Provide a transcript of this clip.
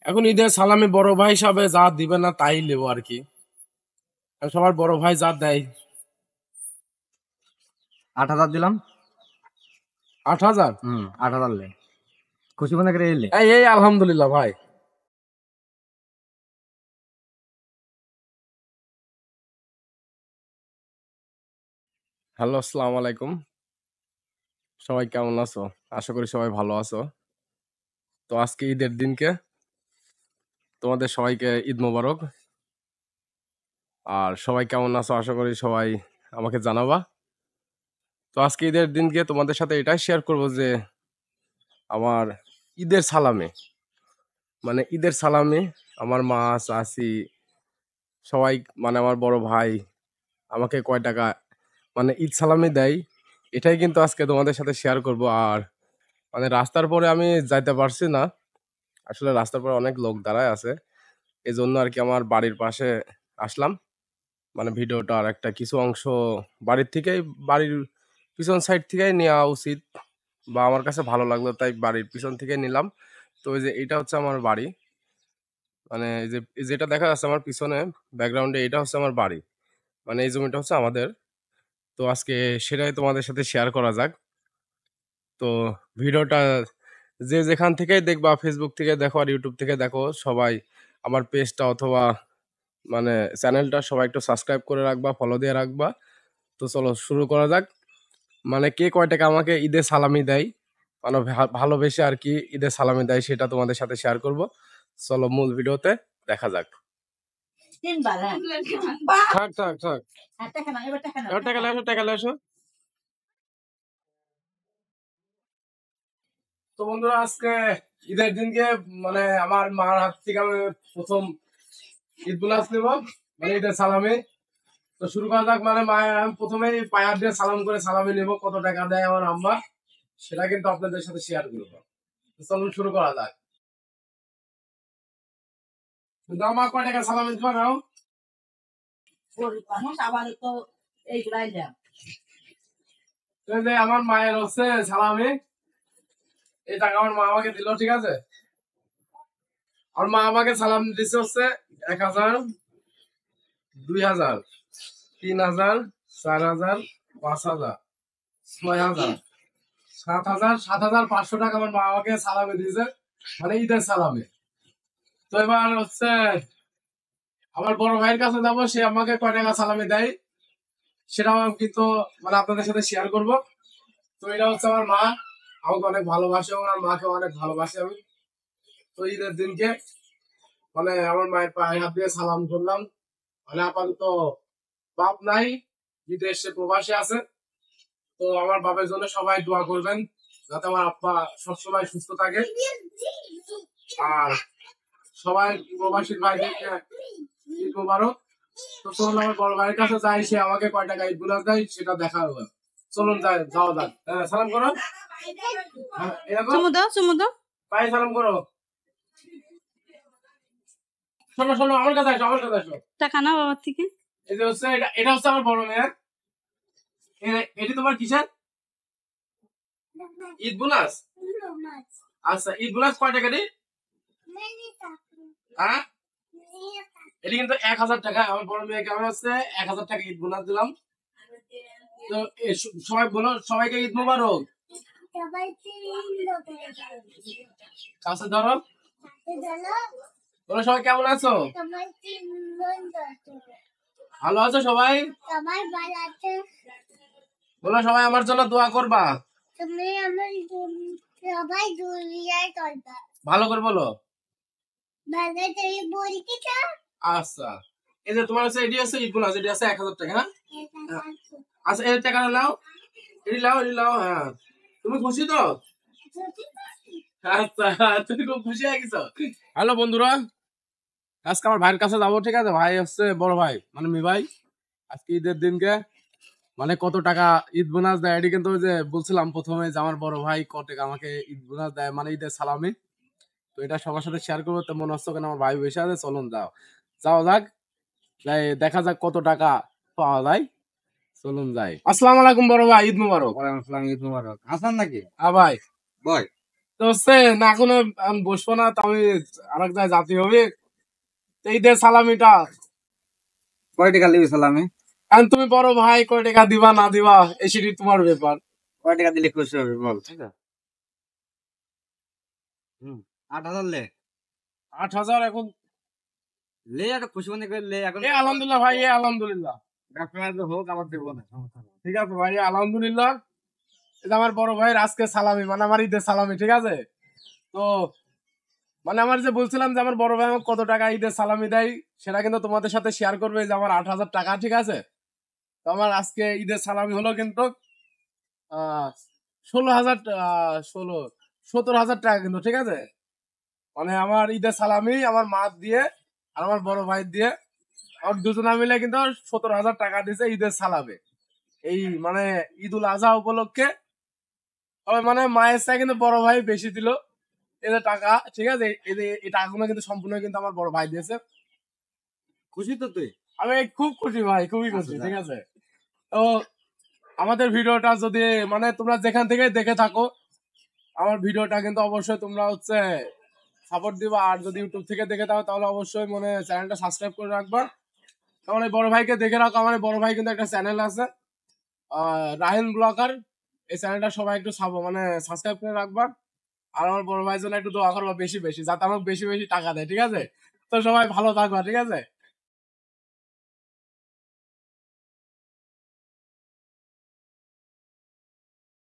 এখন ঈদের সালামি বড় ভাই হিসাবে যা দিবে না তাই নেবো আর কি। সবার বড় ভাই যা দেয়। 8,000 দিলাম। 8,000? 8,000 লে খুশি মনে করে এলে। এই আলহামদুলিল্লাহ ভাই। হ্যালো, আসসালামু আলাইকুম। সবাই কেমন আছো? আশা করি সবাই ভালো আছো। তো আজকে ঈদের দিনকে তোমাদের সবাইকে ঈদ মোবারক। আর সবাই কেমন আছো আশা করি সবাই আমাকে জানাবা। তো আজকে ঈদের দিনকে তোমাদের সাথে এটাই শেয়ার করব যে আমার ঈদের সালামে, মানে ঈদের সালামে আমার মা, চাচি সবাই, মানে আমার বড় ভাই আমাকে কয় টাকা মানে ঈদ সালামি দেয়, এটাই কিন্তু আজকে তোমাদের সাথে শেয়ার করব। আর মানে রাস্তার পরে আমি যাইতে পারছি না, আসলে রাস্তার পরে অনেক লোক দাঁড়ায় আছে, এই জন্য আর কি আমার বাড়ির পাশে আসলাম। মানে ভিডিওটার একটা কিছু অংশ বাড়ির থেকেই, বাড়ির পিছন সাইড থেকেই নেওয়া উচিত, বা আমার কাছে ভালো লাগলো তাই বাড়ির পিছন থেকে নিলাম। তো এই যে এটা হচ্ছে আমার বাড়ি, মানে এই যে যেটা দেখা যাচ্ছে আমার পিছনে ব্যাকগ্রাউন্ডে, এটা হচ্ছে আমার বাড়ি, মানে এই জমিটা হচ্ছে আমাদের। তো আজকে সেটাই তোমাদের সাথে শেয়ার করা যাক। তো ভিডিওটা যে যেখান থেকেই দেখবা, ফেসবুক থেকে দেখো আর ইউটিউব থেকে দেখো, সবাই আমার পেজটা অথবা মানে চ্যানেলটা সবাই একটু সাবস্ক্রাইব করে রাখবা, ফলো দিয়ে রাখবা। তো চলো শুরু করা যাক। মানে কে কয় টাকা আমাকে ঈদের সালামি দেয়, মানে ভালোবেসে আর কি ঈদের সালামি দেয়, সেটা তোমাদের সাথে শেয়ার করব। চলো মূল ভিডিওতে দেখা যাক। থাক থাক থাক, এবার টাকা লেসো, টাকা লেসো। তো বন্ধুরা, আজকে ঈদের দিনকে মানে আমার মার হাত থেকে আমি প্রথম ঈদ বোনাস নেব, মানে ঈদের সালামি। তো শুরু করা যাক। মানে মায়ের আমি প্রথমেই পায়ার দিয়ে সালাম করে সালামি নেব, কত টাকা দেয় আমার আম্মা সেটা কিন্তু আপনাদের সাথে শেয়ার করবো। তো চলুন শুরু করা যাক। দাও মা, কয় টাকা সালামি দিবা নাও। এই যে আমার মায়ের হচ্ছে সালামি, এই টাকা আমার মা আমাকে দিল, ঠিক আছে। আর মা আমাকে সালাম দিচ্ছে হচ্ছে 1,000, 2,000, 3,000, 4,000, 5,000, 6,000, 7,000, 7,500 টাকা আমার মা আমাকে সালামি দিয়েছে, মানে ঈদের সালামি। তো এবার হচ্ছে আমার বড় ভাইয়ের কাছে যাবো, সে আমাকে কয় টাকা সালামি দেয় সেটাও আমি কিন্তু মানে আপনাদের সাথে শেয়ার করব। তো এটা হচ্ছে আমার মা, আমাকে অনেক ভালোবাসে এবং আমার মাকে অনেক ভালোবাসি আমি। তো ঈদের দিনকে মানে আমার মায়ের পায়ে হাত দিয়ে সালাম করলাম। মানে আপাতত বাপ নাই, বিদেশে প্রবাসে আছে। তো আমার বাপের জন্য সবাই দোয়া করবেন, যাতে আমার আব্বা সবসময় সুস্থ থাকে। আর সবাই প্রবাসীর ভাইদেরকে ঈদ মোবারক। তো চলুন আমার বড় ভাইয়ের কাছে যাই, সে আমাকে কয় টাকা ঈদ বোনাস দেয় সেটা দেখা হবে। চলুন যাওয়া যাক। সালাম করো, ভাই সালাম করো। শোনো শোনো, আমার কাছে আসো, আমার কাছে আসো। টাকা না বাবার থেকে। এই যে হচ্ছে এটা হচ্ছে আমার বড় মেয়ের। এটি তোমার কিসের ঈদ বোনাস? আচ্ছা, ঈদ বোনাস কয় টাকা দিই? হ্যাঁ, এটি কিন্তু 1,000 টাকা। আমার বড় মেয়েকে আমি হচ্ছে 1,000 টাকা ঈদ বোনাস দিলাম। তো সবাই বলো, সবাইকে ঈদ মোবারক। কাছে ধরো, বলো সবাই কেমন আছো? ভালো আছো সবাই? বলো সবাই আমার জন্য দোয়া করবা। ভালো করে বলো। আচ্ছা, এই যে তোমার হচ্ছে এটি হচ্ছে ঈদ বোনাস, এটি আছে 1,000 টাকা। হ্যাঁ, আচ্ছা এই টাকাটা নাও, এটি নাও, এটি নাও। হ্যাঁ, তুমি খুশি তো? আচ্ছা, তুমি খুব খুশি হয়ে গেছো। হ্যালো বন্ধুরা, আজকে আমার ভাইয়ের কাছে যাবো, ঠিক আছে। ভাই হচ্ছে বড় ভাই, মানে মি ভাই। আজকে ঈদের দিনকে মানে কত টাকা ঈদ বোনাস দেয়, এটি কিন্তু ওই যে বলছিলাম প্রথমে যে আমার বড় ভাই কত টাকা আমাকে ঈদ বোনাস দেয়, মানে ঈদের সালামি। তো এটা সবার সাথে শেয়ার করবো, তো মনে হচ্ছে কেন আমার ভাই বসে আছে। চলুন যাওয়া যাক, যাই দেখা যাক কত টাকা পাওয়া যায়। চলুন যাই। আসসালামু আলাইকুম বড় ভাই, ঈদ মুবারক। ওয়ালাইকুম আসসালাম, ঈদ মুবারক। হাসান নাকি? হ্যাঁ ভাই। বল। তো তো হচ্ছে না এখন আমি বসবো না, তো আমি আরেক জায়গায় জাতি হবে। তো ঈদের সালামিটা কয় টাকা নিবি সালামি? এখন তুমি বড় ভাই, কয় টাকা দিবা না দিবা এই সেটি তোমার ব্যাপার। কয় টাকা দিলে খুশি হবে বল? 8,000 লে। 8,000 এখন? লে একটা খুশি মনে করে লে এখন। এ আলহামদুলিল্লাহ ভাই, এ আলহামদুলিল্লাহ। ব্যবসা হোক আবার দেবো না, সমস্যা নেই। ঠিক আছে ভাই, আলহামদুলিল্লাহ। এটা আমার বড় ভাইয়ের আজকে সালামি, মানে আমার ঈদের সালামি, ঠিক আছে? তো মানে আমার যে বলছিলাম যে আমার বড় ভাই আমাকে কত টাকা ঈদের সালামি দেয়, সেটা কিন্তু তোমাদের সাথে শেয়ার করবে, যে আমার 8,000 টাকা, ঠিক আছে? তো আমার আজকে ঈদের সালামি হলো কিন্তু 16,000, 17,000 টাকা কিন্তু, ঠিক আছে? মানে আমার ঈদের সালামি আমার মা দিয়ে আর আমার বড় ভাই দিয়ে আমার দুজনা মিলে কিন্তু 17,000 টাকা দিছে ঈদের সালামে। এই মানে ঈদুল আজহা উপলক্ষে। তবে মানে মায়ের চাই কিন্তু বড় ভাই বেশি দিল এদের টাকা, ঠিক আছে? এই টাকাগুলো কিন্তু সম্পূর্ণ কিন্তু আমার বড় ভাই দিয়েছে। খুশি তো তুই? আমি খুব খুশি ভাই, খুবই খুশি, আচ্ছা, ঠিক আছে? তো আমাদের ভিডিওটা যদি মানে তোমরা যেখান থেকে দেখে থাকো, আমার ভিডিওটা কিন্তু অবশ্যই তোমরা হচ্ছে সাপোর্ট দিবা। আর যদি ইউটিউব থেকে দেখে থাকো তাহলে অবশ্যই মনে চ্যানেলটা সাবস্ক্রাইব করে রাখবা। আমার এই বড় ভাইকে দেখে রাখো, আমার এই বড় ভাই কিন্তু একটা চ্যানেল আছে, রাহিন ব্লগার। এই চ্যানেলটা সবাই একটু মানে সাবস্ক্রাইব করে রাখবা। আর আমার বড় ভাইয়ের জন্য একটু দোয়া করবা বেশি বেশি, যাতে আমাকে বেশি বেশি টাকা দেয়, ঠিক আছে? তো সবাই ভালো থাকবা, ঠিক আছে?